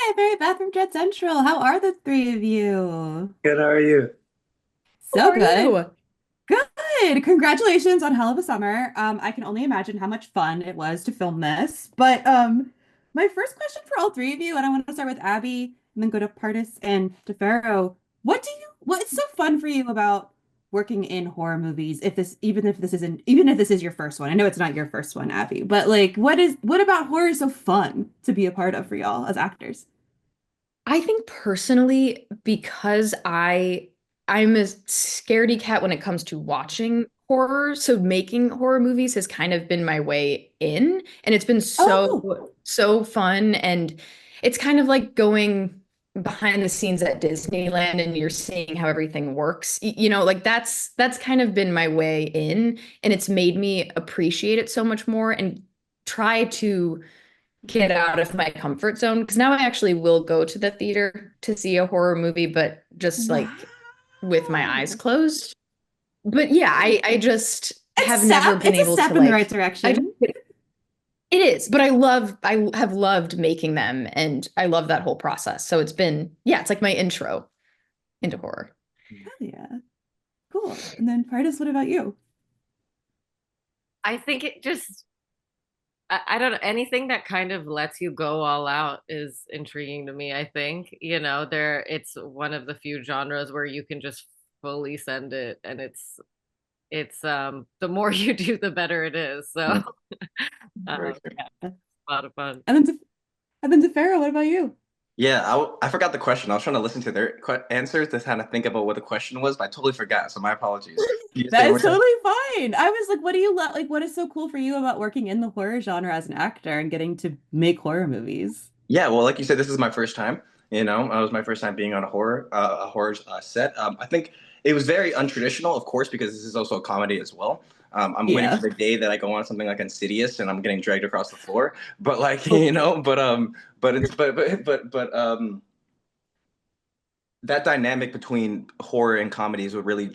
Hi, Mary Beth from Dread Central. How are the three of you? Good, how are you? So How are good. you? Good. Congratulations on Hell of a Summer. I can only imagine how much fun it was to film this. But my first question for all three of you, and I want to start with Abby and then go to Pardis and D'Pharaoh. What is so fun for you about working in horror movies? Even if this is your first one. I know it's not your first one, Abby, but like what about horror is so fun to be a part of for y'all as actors? I think personally, because I'm a scaredy cat when it comes to watching horror, so making horror movies has kind of been my way in, and it's been Oh, cool. so fun, and it's kind of like going behind the scenes at Disneyland and you're seeing how everything works. Like that's kind of been my way in, and it's made me appreciate it so much more and try to get out of my comfort zone because now I actually will go to the theater to see a horror movie, but just like with my eyes Wow. closed. But yeah, I just have never been It's a able to step in the right like I just, direction. it is, but I have loved making them and I love that whole process. So it's been, yeah, it's like my intro into horror. Hell yeah. Cool. And then Pardis, what about you? I think it just I don't know, anything that kind of lets you go all out is intriguing to me. I think, it's one of the few genres where you can just fully send it and it's the more you do the better it is. So Mm, very good. yeah, a lot of fun. And then and then Pharaoh, what about you? Yeah, I forgot the question. I was trying to listen to their answers to kind of think about what the question was, but I totally forgot. So my apologies. Can you say That it one is more time? totally fine. I was like, what do you love? Like, what is so cool for you about working in the horror genre as an actor and getting to make horror movies? Yeah, well, like you said, this is my first time. It was my first time being on a horror set. I think it was very untraditional, of course, because this is also a comedy as well. I'm waiting for Yeah. the day that I go on something like Insidious and I'm getting dragged across the floor. But like, Oh, but it's but that dynamic between horror and comedy is what really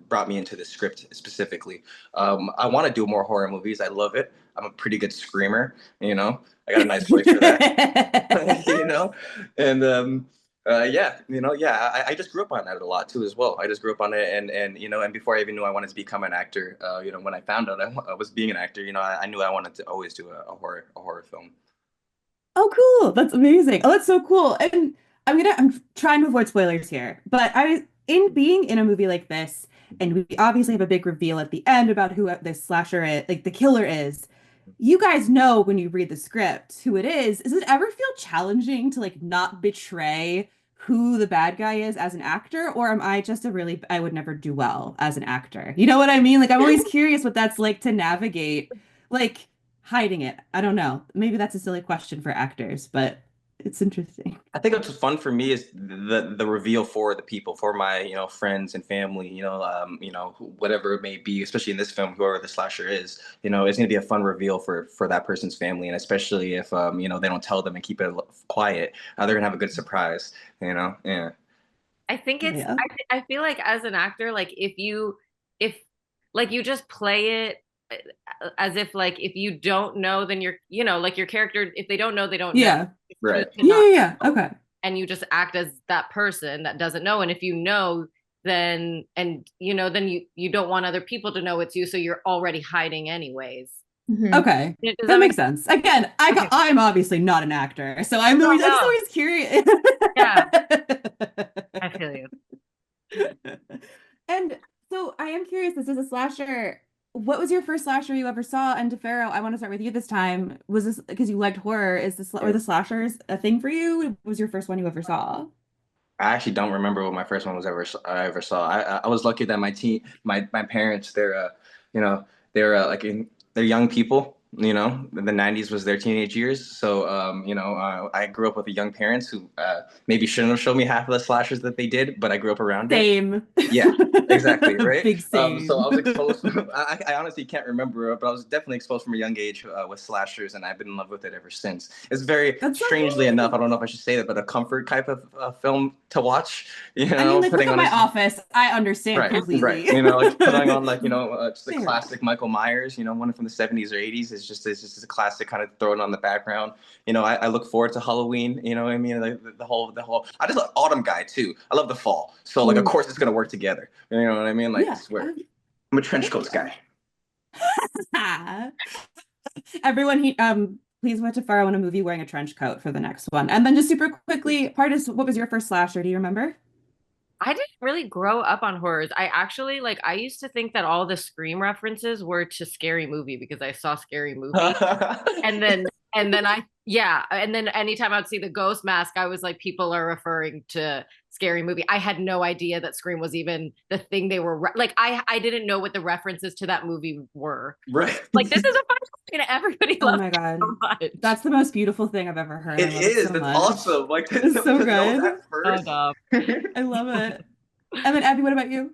brought me into the script specifically. I want to do more horror movies. I love it. I'm a pretty good screamer. I got a nice voice for that. you know, and yeah, yeah. I just grew up on that a lot too as well. I just grew up on it, and before I even knew I wanted to become an actor, when I found out I was being an actor, I knew I wanted to always do a horror film. Oh, cool. That's amazing. Oh, that's so cool. And I'm trying to avoid spoilers here, but I was in being in a movie like this, and we obviously have a big reveal at the end about who this slasher is, like the killer is. You guys know when you read the script who it is. Does it ever feel challenging to like not betray who the bad guy is as an actor, or am I just I would never do well as an actor? You know what I mean? Like I'm always curious what that's like to navigate. Like hiding it. I don't know. Maybe that's a silly question for actors, but it's interesting. I think what's fun for me is the reveal for the people, for my friends and family, whatever it may be, especially in this film, whoever the slasher is, it's going to be a fun reveal for that person's family, and especially if they don't tell them and keep it quiet, they're gonna have a good surprise, yeah. I think Oh, it's yeah. I feel like as an actor, like if like you just play it as if like if you don't know, then like your character, if they don't know, they don't know. Yeah. You choose Right. to Yeah, not yeah, yeah. know, Okay. and you just act as that person that doesn't know. And if you know, then you don't want other people to know it's you, so you're already hiding anyways. Mhm. Okay. Does That that make makes sense. Again, okay? I'm obviously not an actor, so No, I'm just no. always curious. Yeah, I feel you. And so I am curious, this is a slasher. What was your first slasher you ever saw? And DeFaro, I want to start with you this time. Was this because you liked horror? Were the slashers a thing for you? What was your first one you ever saw? I actually don't remember what my first one was I ever saw. I was lucky that my parents, you know they're they're young people. The '90s was their teenage years, so I grew up with young parents who maybe shouldn't have showed me half of the slashers that they did, but I grew up around it. Same. Yeah, exactly, right? Big So I was same. exposed. I honestly can't remember, but I was definitely exposed from a young age with slashers, and I've been in love with it ever since. It's very That's so strangely enough, I cool. don't know if I should say that, but a comfort type of film to watch. I mean, like, look Putting at on my this. office. I understand Right, right. completely. Like putting on like just a Fair. classic Michael Myers, one from the '70s or '80s is it's just a classic kind of thrown on the background. You know, I look forward to Halloween. You know what I mean? Like the whole. I just love autumn guy too. I love the fall. So like, of course, it's gonna work together. You know what I mean? Like, I swear, I'm a trench coats guy. Everyone, please watch D'Pharaoh in a movie wearing a trench coat for the next one. And then just super quickly, Pardis, what was your first slasher? Do you remember? I didn't really grow up on horrors. I actually like I used to think that all the Scream references were to Scary Movie because I saw Scary Movie. And then and then anytime I'd see the ghost mask, I was like, people are referring to Scary Movie. I had no idea that Scream was even the thing they were like. I didn't know what the references to that movie were. Right. Like, this is a fun movie and everybody loves my God. it so much. That's the most beautiful thing I've ever heard. It is. It's awesome. Like, it's so good. I love it. And then Abby, what about you?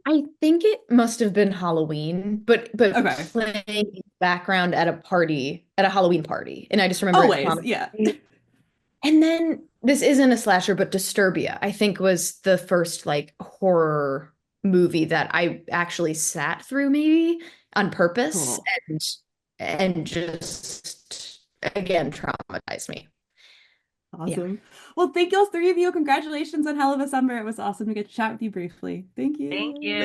I think it must have been Halloween, but Okay. playing background at a Halloween party. And I just remember yeah. And then this isn't a slasher, but Disturbia, I think, was the first like horror movie that I actually sat through maybe on purpose and just again traumatized me. Awesome. Yeah. Well, thank you all three of you. Congratulations on Hell of a Summer. It was awesome to get to chat with you briefly. Thank you. Thank you.